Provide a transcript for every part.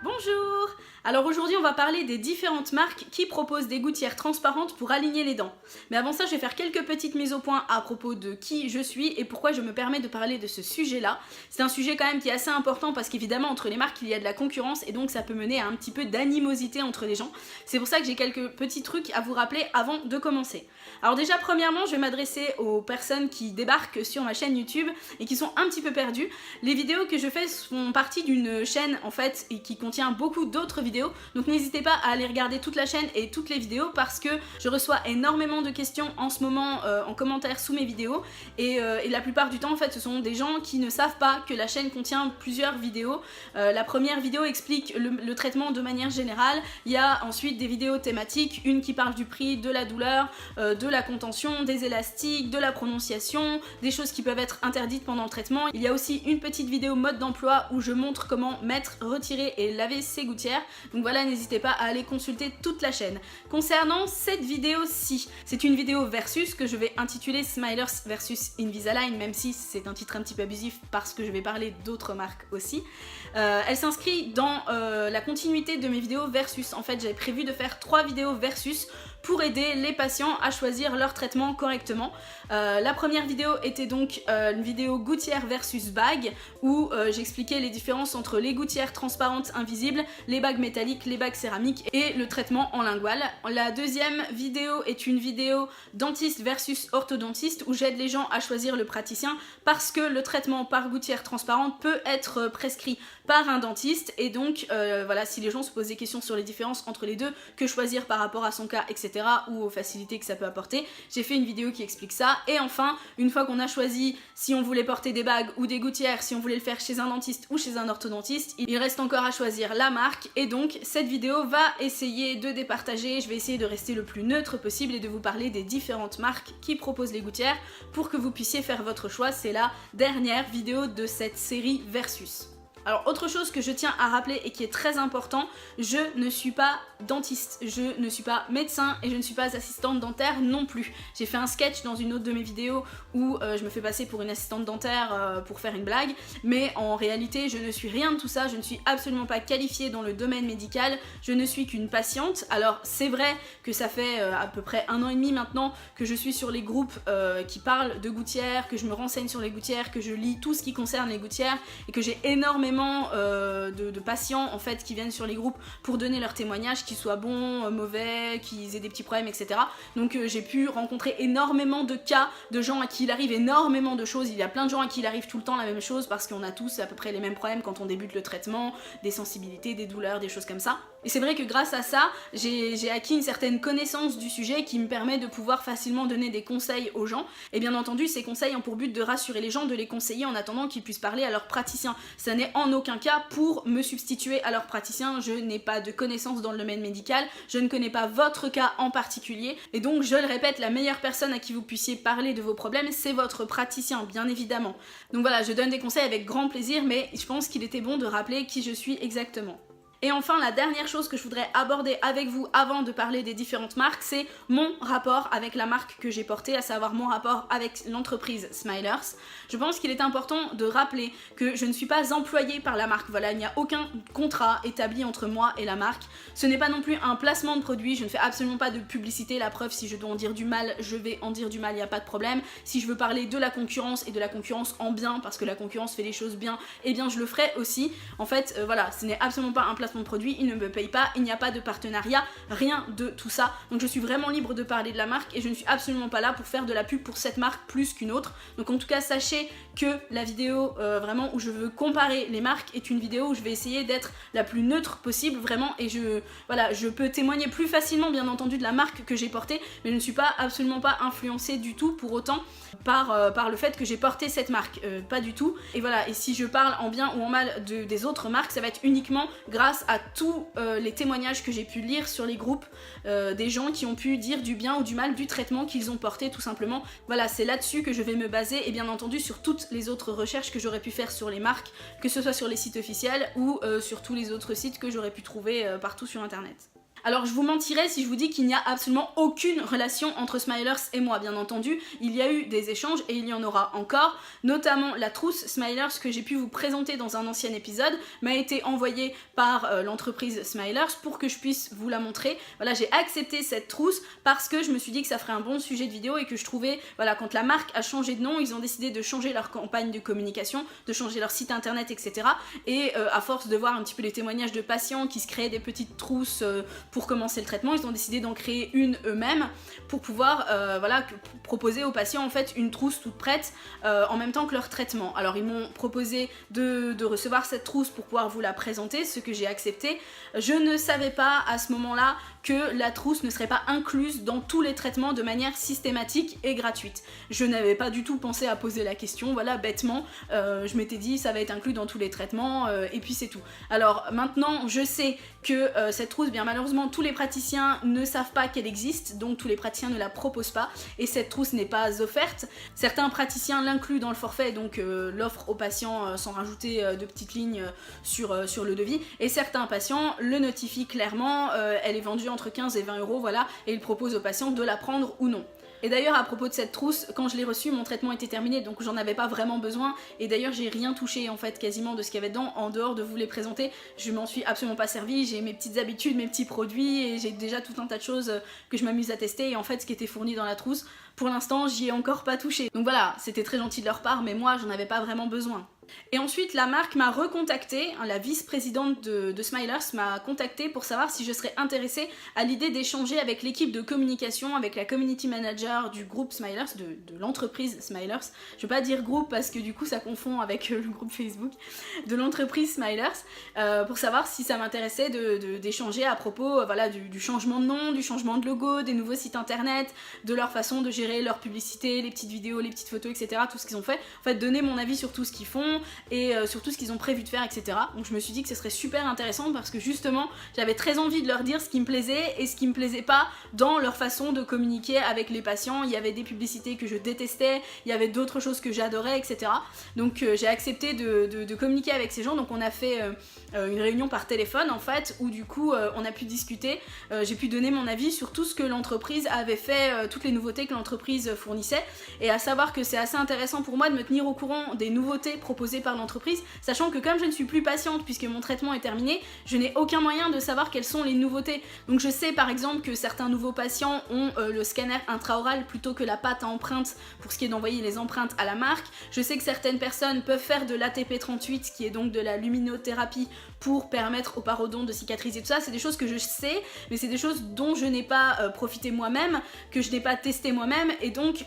Bonjour! Alors aujourd'hui on va parler des différentes marques qui proposent des gouttières transparentes pour aligner les dents. Mais avant ça je vais faire quelques petites mises au point à propos de qui je suis et pourquoi je me permets de parler de ce sujet-là. C'est un sujet quand même qui est assez important parce qu'évidemment entre les marques il y a de la concurrence et donc ça peut mener à un petit peu d'animosité entre les gens. C'est pour ça que j'ai quelques petits trucs à vous rappeler avant de commencer. Alors déjà premièrement je vais m'adresser aux personnes qui débarquent sur ma chaîne YouTube et qui sont un petit peu perdues. Les vidéos que je fais font partie d'une chaîne en fait et qui contient beaucoup d'autres vidéos, donc n'hésitez pas à aller regarder toute la chaîne et toutes les vidéos parce que je reçois énormément de questions en ce moment en commentaire sous mes vidéos et la plupart du temps en fait ce sont des gens qui ne savent pas que la chaîne contient plusieurs vidéos. La première vidéo explique le traitement de manière générale, il y a ensuite des vidéos thématiques, une qui parle du prix, de la douleur, de la contention, des élastiques, de la prononciation, des choses qui peuvent être interdites pendant le traitement. Il y a aussi une petite vidéo mode d'emploi où je montre comment mettre, retirer et laver ses gouttières. Donc voilà, n'hésitez pas à aller consulter toute la chaîne. Concernant cette vidéo-ci, c'est une vidéo versus que je vais intituler Smilers versus Invisalign, même si c'est un titre un petit peu abusif parce que je vais parler d'autres marques aussi. Elle s'inscrit dans la continuité de mes vidéos versus. En fait, j'avais prévu de faire 3 vidéos versus pour aider les patients à choisir leur traitement correctement. La première vidéo était donc une vidéo gouttière versus bague où j'expliquais les différences entre les gouttières transparentes invisibles, les bagues métalliques, les bagues céramiques et le traitement en lingual. La deuxième vidéo est une vidéo dentiste versus orthodontiste où j'aide les gens à choisir le praticien parce que le traitement par gouttière transparente peut être prescrit par un dentiste et donc voilà, si les gens se posent des questions sur les différences entre les deux, que choisir par rapport à son cas, etc. ou aux facilités que ça peut apporter, j'ai fait une vidéo qui explique ça. Et enfin, une fois qu'on a choisi si on voulait porter des bagues ou des gouttières, si on voulait le faire chez un dentiste ou chez un orthodontiste, il reste encore à choisir la marque et donc cette vidéo va essayer de départager, je vais essayer de rester le plus neutre possible et de vous parler des différentes marques qui proposent les gouttières pour que vous puissiez faire votre choix. C'est la dernière vidéo de cette série versus. Alors autre chose que je tiens à rappeler et qui est très important, je ne suis pas dentiste, je ne suis pas médecin et je ne suis pas assistante dentaire non plus. J'ai fait un sketch dans une autre de mes vidéos où je me fais passer pour une assistante dentaire pour faire une blague, mais en réalité je ne suis rien de tout ça, je ne suis absolument pas qualifiée dans le domaine médical, je ne suis qu'une patiente. Alors c'est vrai que ça fait à peu près 1 an et demi maintenant que je suis sur les groupes qui parlent de gouttières, que je me renseigne sur les gouttières, que je lis tout ce qui concerne les gouttières et que j'ai énormément de patients en fait qui viennent sur les groupes pour donner leurs témoignages, qu'ils soient bons, mauvais, qu'ils aient des petits problèmes, etc. Donc j'ai pu rencontrer énormément de cas de gens à qui il arrive énormément de choses. Il y a plein de gens à qui il arrive tout le temps la même chose parce qu'on a tous à peu près les mêmes problèmes quand on débute le traitement, des sensibilités, des douleurs, des choses comme ça. Et c'est vrai que grâce à ça, j'ai acquis une certaine connaissance du sujet qui me permet de pouvoir facilement donner des conseils aux gens. Et bien entendu, ces conseils ont pour but de rassurer les gens, de les conseiller en attendant qu'ils puissent parler à leur praticien. Ça n'est en aucun cas pour me substituer à leur praticien, je n'ai pas de connaissances dans le domaine médical, je ne connais pas votre cas en particulier, et donc je le répète, la meilleure personne à qui vous puissiez parler de vos problèmes, c'est votre praticien, bien évidemment. Donc voilà, je donne des conseils avec grand plaisir, mais je pense qu'il était bon de rappeler qui je suis exactement. Et enfin, la dernière chose que je voudrais aborder avec vous avant de parler des différentes marques, c'est mon rapport avec la marque que j'ai portée, à savoir mon rapport avec l'entreprise Smilers. Je pense qu'il est important de rappeler que je ne suis pas employée par la marque, voilà, il n'y a aucun contrat établi entre moi et la marque. Ce n'est pas non plus un placement de produit, je ne fais absolument pas de publicité, la preuve, si je dois en dire du mal, je vais en dire du mal, il n'y a pas de problème. Si je veux parler de la concurrence et de la concurrence en bien, parce que la concurrence fait les choses bien, eh bien je le ferai aussi. En fait, voilà, ce n'est absolument pas un placement de produit, il ne me paye pas, il n'y a pas de partenariat, rien de tout ça. Donc je suis vraiment libre de parler de la marque et je ne suis absolument pas là pour faire de la pub pour cette marque plus qu'une autre. Donc en tout cas, sachez que la vidéo vraiment où je veux comparer les marques est une vidéo où je vais essayer d'être la plus neutre possible vraiment, et je peux témoigner plus facilement bien entendu de la marque que j'ai portée, mais je ne suis pas absolument pas influencée du tout pour autant par le fait que j'ai porté cette marque, pas du tout. Et voilà, et si je parle en bien ou en mal des autres marques, ça va être uniquement grâce à tous les témoignages que j'ai pu lire sur les groupes des gens qui ont pu dire du bien ou du mal du traitement qu'ils ont porté tout simplement. Voilà, c'est là-dessus que je vais me baser, et bien entendu sur toutes les autres recherches que j'aurais pu faire sur les marques, que ce soit sur les sites officiels ou sur tous les autres sites que j'aurais pu trouver partout sur internet. Alors je vous mentirais si je vous dis qu'il n'y a absolument aucune relation entre Smilers et moi, bien entendu. Il y a eu des échanges et il y en aura encore, notamment la trousse Smilers que j'ai pu vous présenter dans un ancien épisode m'a été envoyée par l'entreprise Smilers pour que je puisse vous la montrer. Voilà, j'ai accepté cette trousse parce que je me suis dit que ça ferait un bon sujet de vidéo et que je trouvais, voilà, quand la marque a changé de nom, ils ont décidé de changer leur campagne de communication, de changer leur site internet, etc. Et à force de voir un petit peu les témoignages de patients qui se créaient des petites trousses pour commencer le traitement, ils ont décidé d'en créer une eux-mêmes pour pouvoir voilà, proposer aux patients en fait une trousse toute prête en même temps que leur traitement. Alors ils m'ont proposé de recevoir cette trousse pour pouvoir vous la présenter, ce que j'ai accepté. Je ne savais pas à ce moment-là que la trousse ne serait pas incluse dans tous les traitements de manière systématique et gratuite. Je n'avais pas du tout pensé à poser la question, voilà, bêtement, je m'étais dit ça va être inclus dans tous les traitements et puis c'est tout. Alors maintenant je sais que cette trousse, bien malheureusement tous les praticiens ne savent pas qu'elle existe, donc tous les praticiens ne la proposent pas et cette trousse n'est pas offerte. Certains praticiens l'incluent dans le forfait, donc l'offrent aux patients sans rajouter de petites lignes sur le devis, et certains patients le notifient clairement, elle est vendue entre 15 et 20 euros, voilà, et ils proposent aux patients de la prendre ou non. Et d'ailleurs à propos de cette trousse, quand je l'ai reçue, mon traitement était terminé, donc j'en avais pas vraiment besoin, et d'ailleurs j'ai rien touché en fait quasiment de ce qu'il y avait dedans, en dehors de vous les présenter, je m'en suis absolument pas servi, j'ai mes petites habitudes, mes petits produits, et j'ai déjà tout un tas de choses que je m'amuse à tester, et en fait ce qui était fourni dans la trousse, pour l'instant j'y ai encore pas touché. Donc voilà, c'était très gentil de leur part, mais moi j'en avais pas vraiment besoin. Et ensuite la marque m'a recontacté, hein, la vice-présidente de Smilers m'a contacté pour savoir si je serais intéressée à l'idée d'échanger avec l'équipe de communication, avec la community manager du groupe Smilers, de l'entreprise Smilers. Je vais pas dire groupe parce que du coup ça confond avec le groupe Facebook, de l'entreprise Smilers, pour savoir si ça m'intéressait d'échanger à propos voilà, du changement de nom, du changement de logo, des nouveaux sites internet, de leur façon de gérer leur publicité, les petites vidéos, les petites photos, etc. Tout ce qu'ils ont fait. En fait, donner mon avis sur tout ce qu'ils font et sur tout ce qu'ils ont prévu de faire, etc. Donc je me suis dit que ce serait super intéressant parce que justement j'avais très envie de leur dire ce qui me plaisait et ce qui me plaisait pas dans leur façon de communiquer avec les patients. Il y avait des publicités que je détestais, il y avait d'autres choses que j'adorais, etc. Donc j'ai accepté de communiquer avec ces gens. Donc on a fait une réunion par téléphone en fait, où du coup on a pu discuter, j'ai pu donner mon avis sur tout ce que l'entreprise avait fait, toutes les nouveautés que l'entreprise fournissait, et à savoir que c'est assez intéressant pour moi de me tenir au courant des nouveautés proposées par l'entreprise, sachant que comme je ne suis plus patiente puisque mon traitement est terminé, je n'ai aucun moyen de savoir quelles sont les nouveautés. Donc je sais par exemple que certains nouveaux patients ont le scanner intraoral plutôt que la pâte à empreinte pour ce qui est d'envoyer les empreintes à la marque. Je sais que certaines personnes peuvent faire de l'ATP38 qui est donc de la luminothérapie pour permettre aux parodontes de cicatriser, tout ça. C'est des choses que je sais, mais c'est des choses dont je n'ai pas profité moi-même, que je n'ai pas testé moi-même, et donc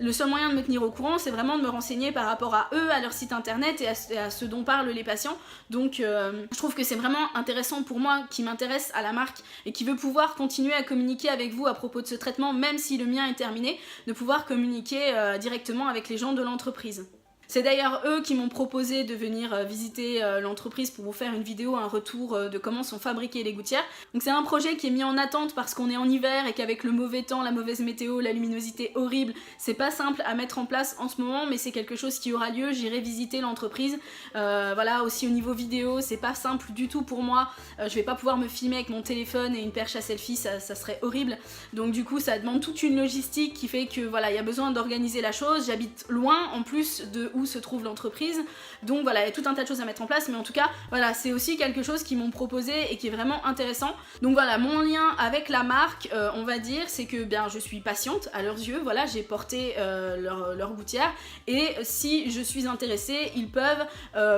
le seul moyen de me tenir au courant c'est vraiment de me renseigner par rapport à eux, à leur site internet et à ce dont parlent les patients. Donc je trouve que c'est vraiment intéressant pour moi qui m'intéresse à la marque et qui veut pouvoir continuer à communiquer avec vous à propos de ce traitement, même si le mien est terminé, de pouvoir communiquer directement avec les gens de l'entreprise. C'est d'ailleurs eux qui m'ont proposé de venir visiter l'entreprise pour vous faire une vidéo, un retour de comment sont fabriquées les gouttières. Donc c'est un projet qui est mis en attente parce qu'on est en hiver et qu'avec le mauvais temps, la mauvaise météo, la luminosité horrible, c'est pas simple à mettre en place en ce moment, mais c'est quelque chose qui aura lieu. J'irai visiter l'entreprise. Voilà, aussi au niveau vidéo, c'est pas simple du tout pour moi. Je vais pas pouvoir me filmer avec mon téléphone et une perche à selfie, ça serait horrible. Donc du coup ça demande toute une logistique qui fait que voilà, il y a besoin d'organiser la chose. J'habite loin en plus de où se trouve l'entreprise, donc voilà, il y a tout un tas de choses à mettre en place, mais en tout cas voilà, c'est aussi quelque chose qu'ils m'ont proposé et qui est vraiment intéressant. Donc voilà, mon lien avec la marque, on va dire, c'est que bien je suis patiente à leurs yeux, voilà, j'ai porté leur gouttière, et si je suis intéressée, ils peuvent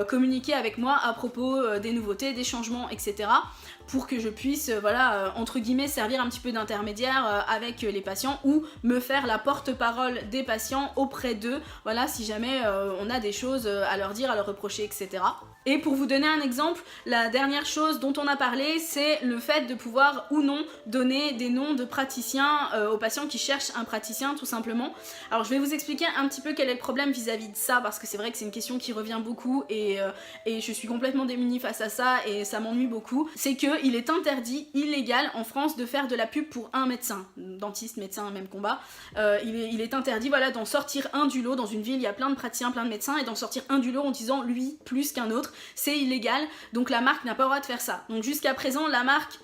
communiquer avec moi à propos des nouveautés, des changements, etc. pour que je puisse, voilà, entre guillemets, servir un petit peu d'intermédiaire avec les patients, ou me faire la porte-parole des patients auprès d'eux, voilà, si jamais on a des choses à leur dire, à leur reprocher, etc. Et pour vous donner un exemple, la dernière chose dont on a parlé, c'est le fait de pouvoir ou non donner des noms de praticiens aux patients qui cherchent un praticien, tout simplement. Alors je vais vous expliquer un petit peu quel est le problème vis-à-vis de ça, parce que c'est vrai que c'est une question qui revient beaucoup, et je suis complètement démunie face à ça, et ça m'ennuie beaucoup. C'est qu'il est interdit, illégal en France, de faire de la pub pour un médecin, dentiste, médecin, même combat. Il est interdit, voilà, d'en sortir un du lot. Dans une ville, il y a plein de praticiens, plein de médecins, et d'en sortir un du lot en disant lui plus qu'un autre, c'est illégal, donc la marque n'a pas le droit de faire ça. Donc jusqu'à présent, la marque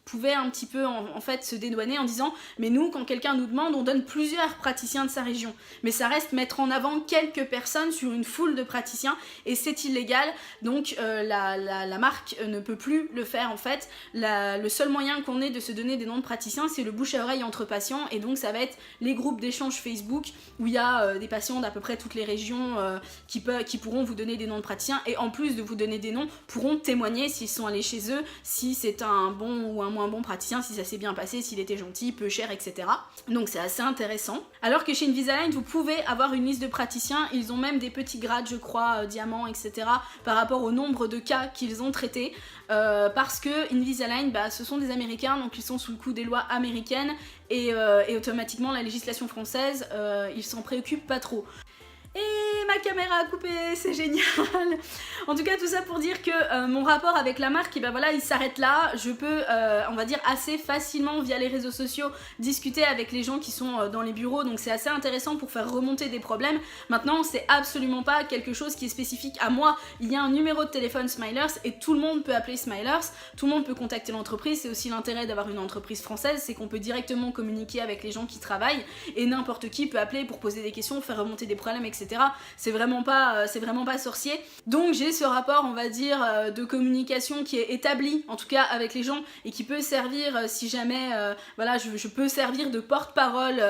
pouvaient un petit peu en fait se dédouaner en disant mais nous quand quelqu'un nous demande on donne plusieurs praticiens de sa région, mais ça reste mettre en avant quelques personnes sur une foule de praticiens et c'est illégal, donc la marque ne peut plus le faire en fait. Le seul moyen qu'on ait de se donner des noms de praticiens c'est le bouche à oreille entre patients, et donc ça va être les groupes d'échange Facebook où il y a des patients d'à peu près toutes les régions qui pourront vous donner des noms de praticiens, et en plus de vous donner des noms pourront témoigner s'ils sont allés chez eux, si c'est un bon ou un moins bon praticien, si ça s'est bien passé, s'il était gentil, peu cher, etc. Donc c'est assez intéressant. Alors que chez Invisalign vous pouvez avoir une liste de praticiens, ils ont même des petits grades je crois, diamants, etc. par rapport au nombre de cas qu'ils ont traités, parce que Invisalign ce sont des Américains, donc ils sont sous le coup des lois américaines, et automatiquement la législation française ils s'en préoccupent pas trop. Et ma caméra a coupé, c'est génial. En tout cas tout ça pour dire que mon rapport avec la marque, voilà, il s'arrête là. Je peux, on va dire assez facilement via les réseaux sociaux discuter avec les gens qui sont dans les bureaux, donc c'est assez intéressant pour faire remonter des problèmes. Maintenant c'est absolument pas quelque chose qui est spécifique à moi. Il y a un numéro de téléphone Smilers et tout le monde peut appeler Smilers, tout le monde peut contacter l'entreprise. C'est aussi l'intérêt d'avoir une entreprise française, c'est qu'on peut directement communiquer avec les gens qui travaillent et n'importe qui peut appeler pour poser des questions, faire remonter des problèmes, etc. C'est vraiment pas sorcier. Donc j'ai ce rapport, on va dire, de communication qui est établi, en tout cas avec les gens, et qui peut servir si jamais, voilà, je peux servir de porte-parole,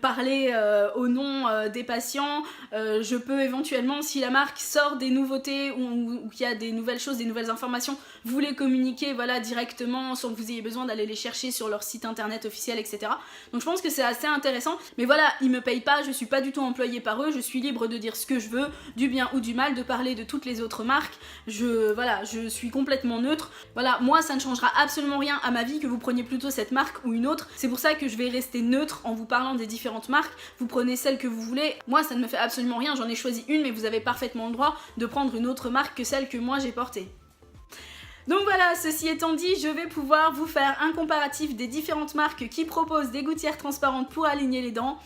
parler au nom des patients. Je peux éventuellement, si la marque sort des nouveautés ou qu'il y a des nouvelles choses, des nouvelles informations, vous les communiquer, voilà, directement, sans que vous ayez besoin d'aller les chercher sur leur site internet officiel, etc. Donc je pense que c'est assez intéressant. Mais voilà, ils me payent pas, je suis pas du tout employée par eux, je suis libre de dire ce que je veux, du bien ou du mal, de parler de toutes les autres marques. Voilà, je suis complètement neutre. Voilà, moi ça ne changera absolument rien à ma vie que vous preniez plutôt cette marque ou une autre. C'est pour ça que je vais rester neutre en vous parlant des différentes marques. Vous prenez celle que vous voulez. Moi ça ne me fait absolument rien, j'en ai choisi une, mais vous avez parfaitement le droit de prendre une autre marque que celle que moi j'ai portée. Donc voilà, ceci étant dit, je vais pouvoir vous faire un comparatif des différentes marques qui proposent des gouttières transparentes pour aligner les dents.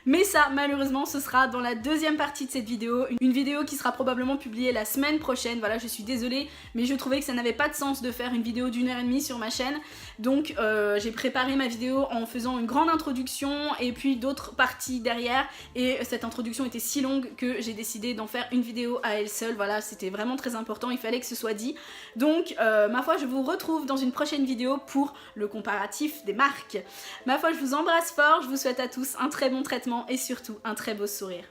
Mais ça, malheureusement, ce sera dans la deuxième partie de cette vidéo, une vidéo qui sera probablement publiée la semaine prochaine. Voilà, je suis désolée, mais je trouvais que ça n'avait pas de sens de faire une vidéo d'1h30 sur ma chaîne. Donc j'ai préparé ma vidéo en faisant une grande introduction et puis d'autres parties derrière. Et cette introduction était si longue que j'ai décidé d'en faire une vidéo à elle seule. Voilà, c'était vraiment très important, il fallait que ce soit dit. Donc ma foi, je vous retrouve dans une prochaine vidéo pour le comparatif des marques. Ma foi, je vous embrasse fort, je vous souhaite à tous un très bon traitement et surtout un très beau sourire.